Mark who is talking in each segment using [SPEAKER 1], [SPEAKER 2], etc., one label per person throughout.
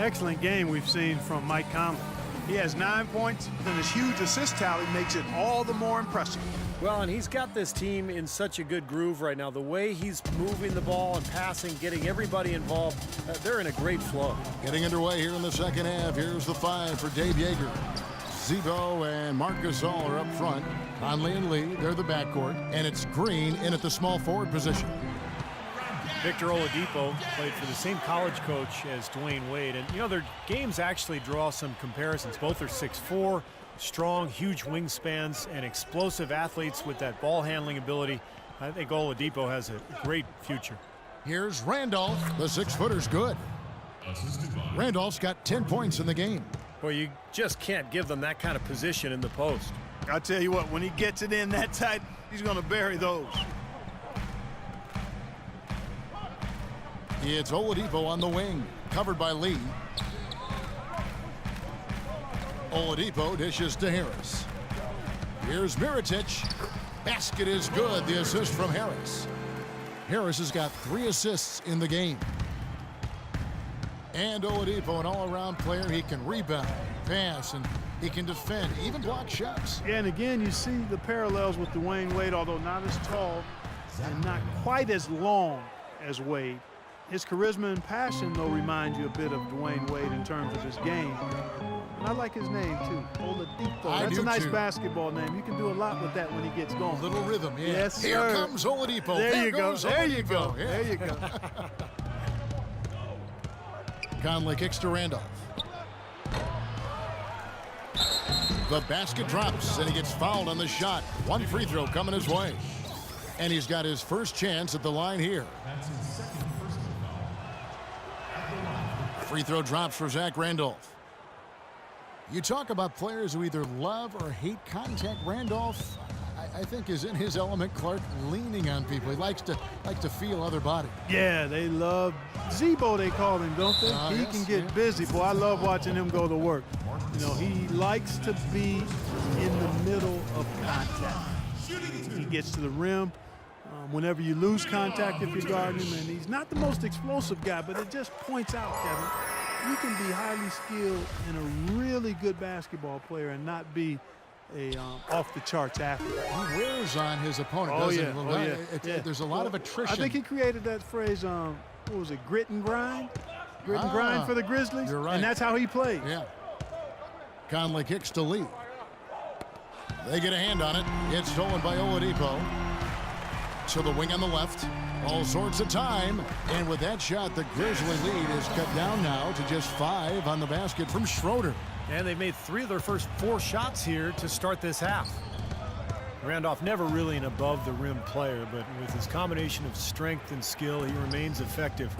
[SPEAKER 1] excellent game we've seen from Mike Conley. He has 9 points, and his huge assist tally makes it all the more impressive.
[SPEAKER 2] Well, and he's got this team in such a good groove right now. The way he's moving the ball and passing, getting everybody involved, they're in a great flow.
[SPEAKER 3] Getting underway here in the second half. Here's the 5 for Dave Yeager. Z-Bo and Marc Gasol are up front. Conley and Lee, they're the backcourt. And it's Green in at the small forward position.
[SPEAKER 2] Victor Oladipo played for the same college coach as Dwayne Wade. And, you know, their games actually draw some comparisons. Both are 6'4", strong, huge wingspans, and explosive athletes with that ball handling ability. I think Oladipo has a great future.
[SPEAKER 3] Here's Randolph. The 6-footer's good. Randolph's got 10 points in the game.
[SPEAKER 2] Well, you just can't give them that kind of position in the post.
[SPEAKER 1] I'll tell you what, when he gets it in that tight, he's going to bury those.
[SPEAKER 3] It's Oladipo on the wing, covered by Lee. Oladipo dishes to Harris. Here's Mirotic. Basket is good. The assist from Harris. Harris has got 3 assists in the game. And Oladipo, an all-around player. He can rebound, pass, and he can defend, even block shots.
[SPEAKER 1] Yeah, and again, you see the parallels with Dwayne Wade, although not as tall and not quite as long as Wade. His charisma and passion, though, remind you a bit of Dwayne Wade in terms of his game. And I like his name, too, Oladipo. That's a nice basketball name. You can do a lot with that when he gets going.
[SPEAKER 3] A little rhythm, yeah.
[SPEAKER 1] Yes, sir.
[SPEAKER 3] Here comes Oladipo.
[SPEAKER 1] There you go. There you
[SPEAKER 3] Oladipo.
[SPEAKER 1] go.
[SPEAKER 3] Yeah.
[SPEAKER 1] There you go.
[SPEAKER 3] Conley kicks to Randolph. The basket drops, and he gets fouled on the shot. 1 free throw coming his way. And he's got his first chance at the line here. Free throw drops for Zach Randolph. You talk about players who either love or hate contact. Randolph, I think, is in his element. Clark leaning on people. He likes to feel other bodies.
[SPEAKER 1] Yeah, they love Z-Bo, they call him, don't they? He can get busy. Boy, I love watching him go to work. You know, he likes to be in the middle of contact. He gets to the rim. Whenever you lose contact, if you're guarding him, and he's not the most explosive guy, but it just points out, Kevin, you can be highly skilled and a really good basketball player and not be a off-the-charts athlete.
[SPEAKER 3] He wears on his opponent, doesn't he? There's a lot of attrition.
[SPEAKER 1] I think he created that phrase, what was it, grit and grind? Grit and grind for the Grizzlies?
[SPEAKER 3] You're right.
[SPEAKER 1] And that's how he plays.
[SPEAKER 3] Yeah. Conley kicks to Lee. They get a hand on it. It's stolen by Oladipo. To the wing on the left. All sorts of time. And with that shot, the Grizzly lead is cut down now to just 5 on the basket from Schroeder.
[SPEAKER 2] And they've made 3 of their first 4 shots here to start this half. Randolph never really an above-the-rim player, but with his combination of strength and skill, he remains effective.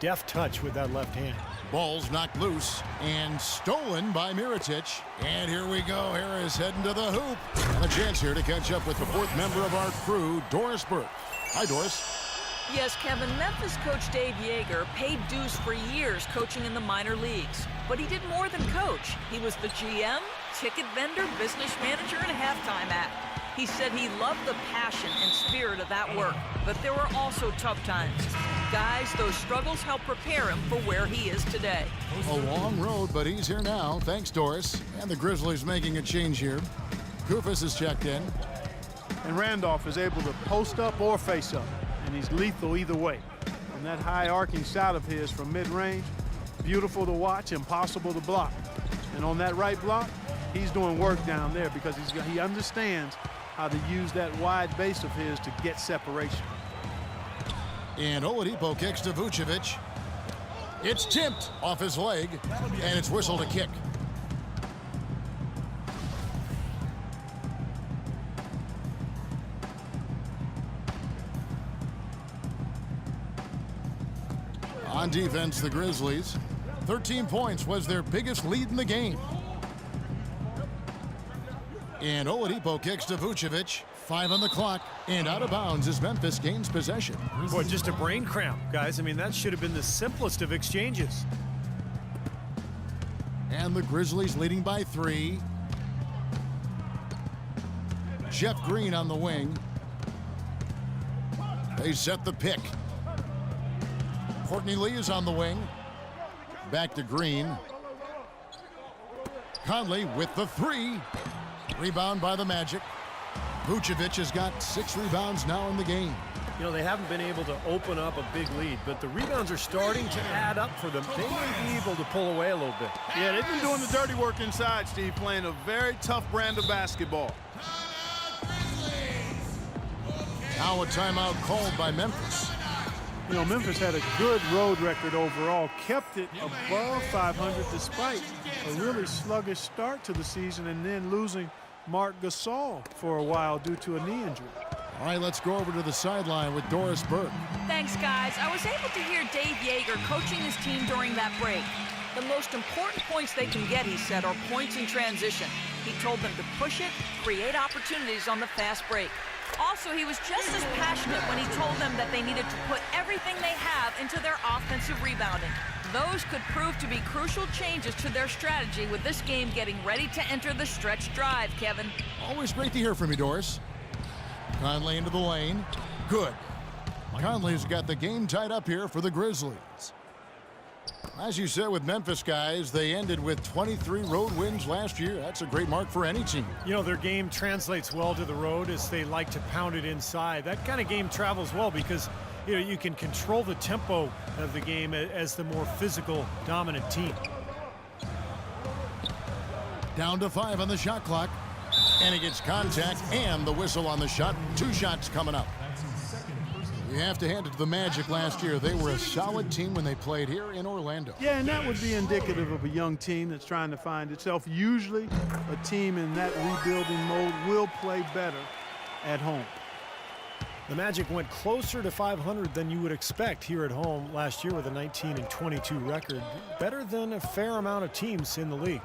[SPEAKER 2] Deft touch with that left hand.
[SPEAKER 3] Ball's knocked loose and stolen by Mirotic. And here we go. Harris heading to the hoop. And a chance here to catch up with the 4th member of our crew, Doris Burke. Hi, Doris.
[SPEAKER 4] Yes, Kevin, Memphis coach Dave Yeager paid dues for years coaching in the minor leagues. But he did more than coach. He was the GM, ticket vendor, business manager, and halftime act. He said he loved the passion and spirit of that work, but there were also tough times. Guys, those struggles helped prepare him for where he is today.
[SPEAKER 3] A long road, but he's here now. Thanks, Doris. And the Grizzlies making a change here. Koufos is checked in.
[SPEAKER 1] And Randolph is able to post up or face up, and he's lethal either way. And that high arcing shot of his from mid-range, beautiful to watch, impossible to block. And on that right block, he's doing work down there because he understands how to use that wide base of his to get separation.
[SPEAKER 3] And Oladipo kicks to Vucevic. It's tipped off his leg, and it's whistled a kick. On defense, the Grizzlies. 13 points was their biggest lead in the game. And Oladipo kicks to Vucevic. 5 on the clock, and out of bounds is Memphis gains possession.
[SPEAKER 2] Boy, just a brain cramp, guys. I mean, that should have been the simplest of exchanges.
[SPEAKER 3] And the Grizzlies leading by 3. Jeff Green on the wing. They set the pick. Courtney Lee is on the wing. Back to Green. Conley with the three. Rebound by the Magic. Vucevic has got 6 rebounds now in the game.
[SPEAKER 2] You know, they haven't been able to open up a big lead, but the rebounds are starting to add up for them. They may be able to pull away a little bit.
[SPEAKER 1] Yeah, they've been doing the dirty work inside, Steve, playing a very tough brand of basketball.
[SPEAKER 3] Now a timeout called by Memphis.
[SPEAKER 1] You know, Memphis had a good road record overall, kept it above 500 despite a really sluggish start to the season and then losing Marc Gasol for a while due to a knee injury.
[SPEAKER 3] All right, let's go over to the sideline with Doris Burke.
[SPEAKER 4] Thanks, guys. I was able to hear Dave Yeager coaching his team during that break. The most important points they can get, he said, are points in transition. He told them to push it, create opportunities on the fast break. Also, he was just as passionate when he told them that they needed to put everything they have into their offensive rebounding. Those could prove to be crucial changes to their strategy with this game getting ready to enter the stretch drive, Kevin.
[SPEAKER 3] Always great to hear from you, Doris. Conley into the lane. Good. Conley's got the game tied up here for the Grizzlies. As you said with Memphis, guys, they ended with 23 road wins last year. That's a great mark for any team.
[SPEAKER 2] You know, their game translates well to the road as they like to pound it inside. That kind of game travels well because, you know, you can control the tempo of the game as the more physical, dominant team.
[SPEAKER 3] Down to 5 on the shot clock. And he gets contact and the whistle on the shot. 2 shots coming up. You have to hand it to the Magic last year. They were a solid team when they played here in Orlando.
[SPEAKER 1] Yeah, and that would be indicative of a young team that's trying to find itself. Usually, a team in that rebuilding mode will play better at home.
[SPEAKER 2] The Magic went closer to 500 than you would expect here at home last year with a 19-22 record. Better than a fair amount of teams in the league.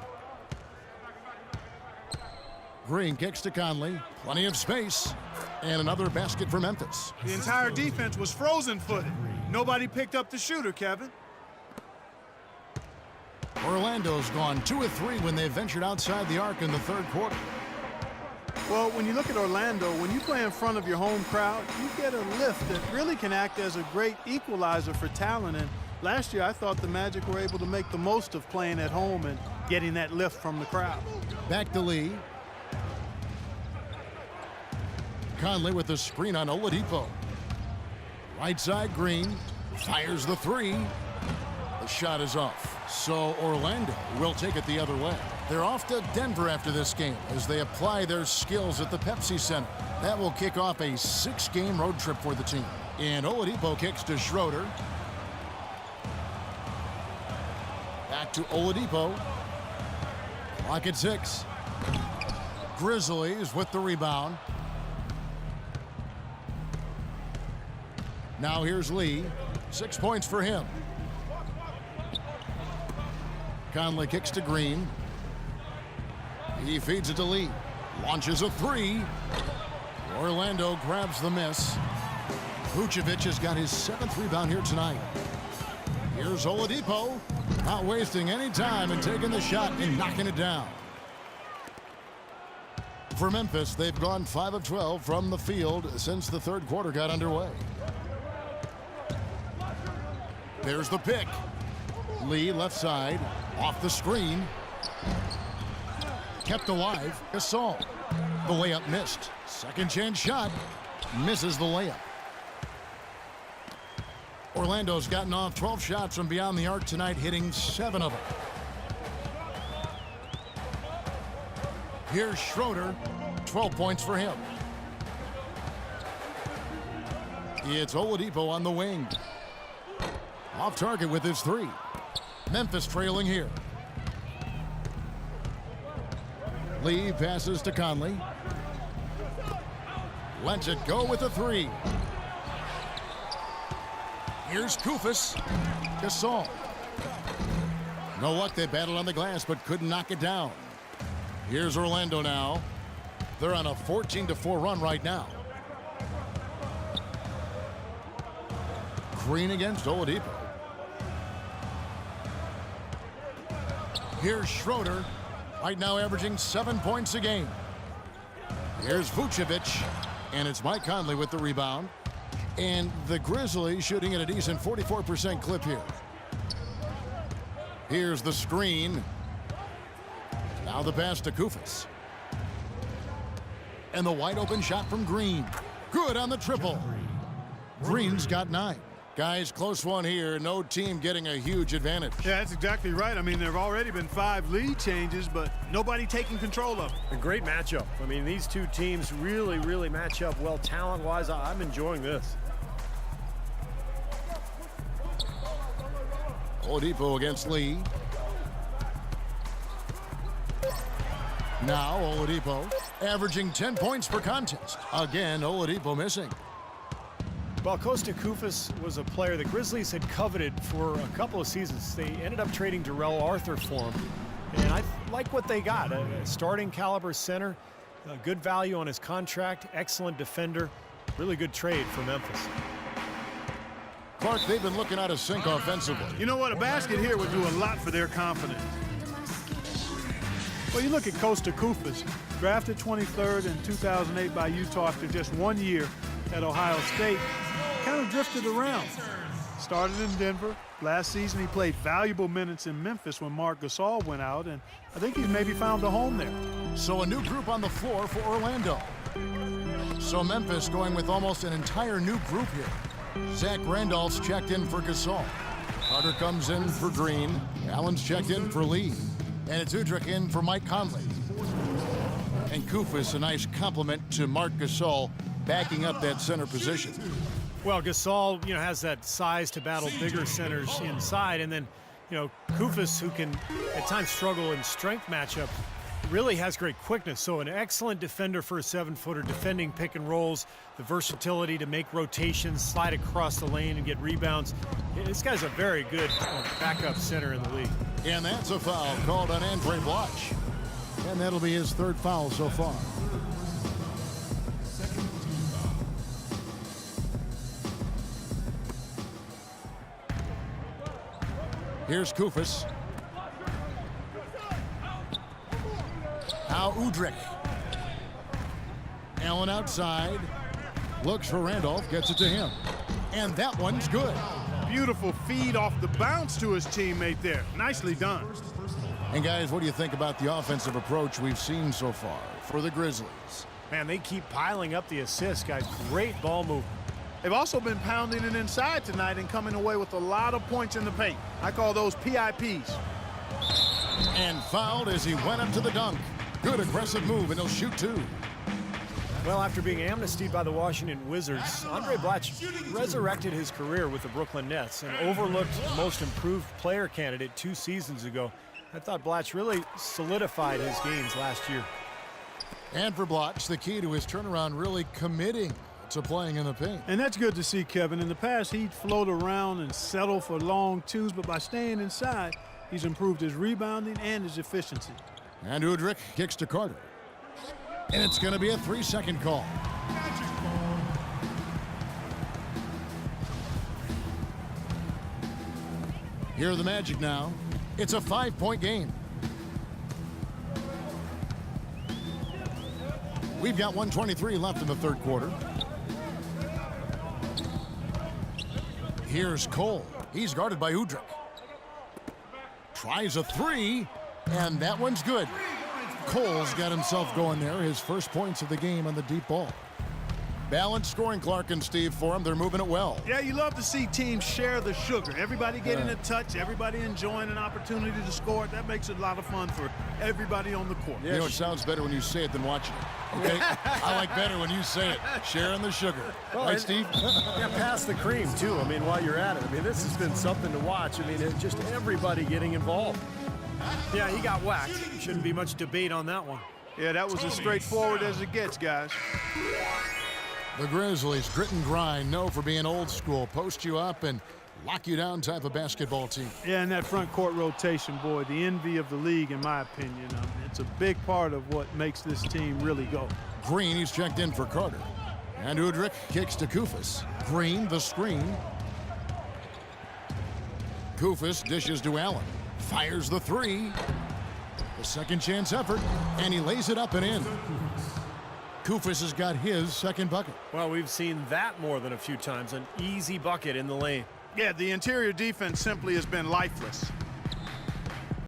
[SPEAKER 3] Green kicks to Conley. Plenty of space. And another basket for Memphis.
[SPEAKER 1] The entire defense was frozen-footed. Nobody picked up the shooter, Kevin.
[SPEAKER 3] Orlando's gone 2 of 3 when they ventured outside the arc in the third quarter.
[SPEAKER 1] Well, when you look at Orlando, when you play in front of your home crowd, you get a lift that really can act as a great equalizer for talent. And last year, I thought the Magic were able to make the most of playing at home and getting that lift from the crowd.
[SPEAKER 3] Back to Lee. Conley with the screen on Oladipo. Right side, Green fires the 3. The shot is off. So Orlando will take it the other way. They're off to Denver after this game as they apply their skills at the Pepsi Center. That will kick off a 6-game road trip for the team. And Oladipo kicks to Schroeder. Back to Oladipo. Clock at 6. Grizzlies with the rebound. Now here's Lee. 6 points for him. Conley kicks to Green. He feeds it to Lee. Launches a 3. Orlando grabs the miss. Vucevic has got his 7th rebound here tonight. Here's Oladipo. Not wasting any time and taking the shot and knocking it down. For Memphis, they've gone 5 of 12 from the field since the third quarter got underway. There's the pick. Lee left side, off the screen. Kept alive, Gasol. The layup missed. Second chance shot, misses the layup. Orlando's gotten off 12 shots from beyond the arc tonight, hitting 7 of them. Here's Schroeder, 12 points for him. It's Oladipo on the wing. Off target with his 3. Memphis trailing here. Lee passes to Conley. Lets it go with a 3. Here's Koufos. Gasol. No luck, they battled on the glass but couldn't knock it down. Here's Orlando now. They're on a 14-4 run right now. Green against Oladipo. Here's Schroeder, right now averaging 7 points a game. Here's Vucevic, and it's Mike Conley with the rebound. And the Grizzlies shooting at a decent 44% clip here. Here's the screen. Now the pass to Koufos. And the wide open shot from Green. Good on the triple. Green's got 9. Guys, close one here. No team getting a huge advantage.
[SPEAKER 1] Yeah, that's exactly right. I mean, there have already been 5 lead changes, but nobody taking control of it.
[SPEAKER 2] A great matchup. I mean, these two teams really match up well talent-wise. I'm enjoying this.
[SPEAKER 3] Oladipo against Lee. Now Oladipo averaging 10 points per contest. Again, Oladipo missing.
[SPEAKER 2] Well, Kosta Koufos was a player the Grizzlies had coveted for a couple of seasons. They ended up trading Darrell Arthur for him. And I like what they got. A starting caliber center, a good value on his contract, excellent defender, really good trade for Memphis.
[SPEAKER 3] Clark, they've been looking out of sync offensively.
[SPEAKER 1] You know what? A basket here would do a lot for their confidence. Well, you look at Kosta Koufos, drafted 23rd in 2008 by Utah after just 1 year at Ohio State, kind of drifted around. Started in Denver. Last season, he played valuable minutes in Memphis when Marc Gasol went out, and I think he's maybe found a home there.
[SPEAKER 3] So a new group on the floor for Orlando. So Memphis going with almost an entire new group here. Zach Randolph's checked in for Gasol. Carter comes in for Green. Allen's checked in for Lee. And it's Udrih in for Mike Conley. And Koufos, a nice compliment to Marc Gasol, backing up that center position.
[SPEAKER 2] Well, Gasol, has that size to battle bigger centers inside, and then, Koufos, who can at times struggle in strength matchup, really has great quickness. So an excellent defender for a 7-footer, defending pick and rolls, the versatility to make rotations, slide across the lane and get rebounds. This guy's a very good backup center in the league.
[SPEAKER 3] And that's a foul called on Andray Blatche. And that'll be his 3rd foul so far. Here's Koufos. Now Udrih. Allen outside. Looks for Randolph. Gets it to him. And that one's good.
[SPEAKER 1] Beautiful feed off the bounce to his teammate there. Nicely done.
[SPEAKER 3] And guys, what do you think about the offensive approach we've seen so far for the Grizzlies?
[SPEAKER 2] Man, they keep piling up the assists, guys. Great ball movement.
[SPEAKER 1] They've also been pounding it inside tonight and coming away with a lot of points in the paint. I call those PIPs.
[SPEAKER 3] And fouled as he went up to the dunk. Good aggressive move, and he'll shoot 2.
[SPEAKER 2] Well, after being amnestied by the Washington Wizards, Andray Blatche resurrected his career with the Brooklyn Nets and overlooked most improved player candidate 2 seasons ago. I thought Blatche really solidified his gains last year.
[SPEAKER 3] And for Blatche, the key to his turnaround, really committing to playing in the paint.
[SPEAKER 1] And that's good to see, Kevin. In the past, he'd float around and settle for long twos, but by staying inside, he's improved his rebounding and his efficiency.
[SPEAKER 3] And Udrih kicks to Carter. And it's going to be a 3-second call. Here are the Magic now. It's a 5-point game. We've got 1:23 left in the 3rd quarter. Here's Cole. He's guarded by Udrih. Tries a 3, and that one's good. Cole's got himself going there, his first points of the game on the deep ball. Balanced scoring, Clark and Steve, for him. They're moving it well.
[SPEAKER 1] Yeah, you love to see teams share the sugar. Everybody getting a touch, everybody enjoying an opportunity to score. That makes it a lot of fun for everybody on the court.
[SPEAKER 3] You know, it sounds better when you say it than watching it. Okay? I like better when you say it. Sharing the sugar.
[SPEAKER 2] Well,
[SPEAKER 3] right, Steve?
[SPEAKER 2] Yeah, pass the cream, too. I mean, while you're at it. I mean, this has been something to watch. I mean, it's just everybody getting involved. Yeah, he got whacked. Shouldn't be much debate on that one.
[SPEAKER 1] Yeah, that was as straightforward as it gets, guys.
[SPEAKER 3] The Grizzlies, grit and grind, known for being old school, post you up and lock you down type of basketball team.
[SPEAKER 1] Yeah, and that front court rotation, boy, the envy of the league, in my opinion. It's a big part of what makes this team really go.
[SPEAKER 3] Green, he's checked in for Carter. And Udrih kicks to Koufos. Green, the screen. Koufos dishes to Allen. Fires the 3. The second chance effort, and he lays it up and in. Koufos has got his 2nd bucket.
[SPEAKER 2] Well, we've seen that more than a few times. An easy bucket in the lane.
[SPEAKER 1] Yeah, the interior defense simply has been lifeless.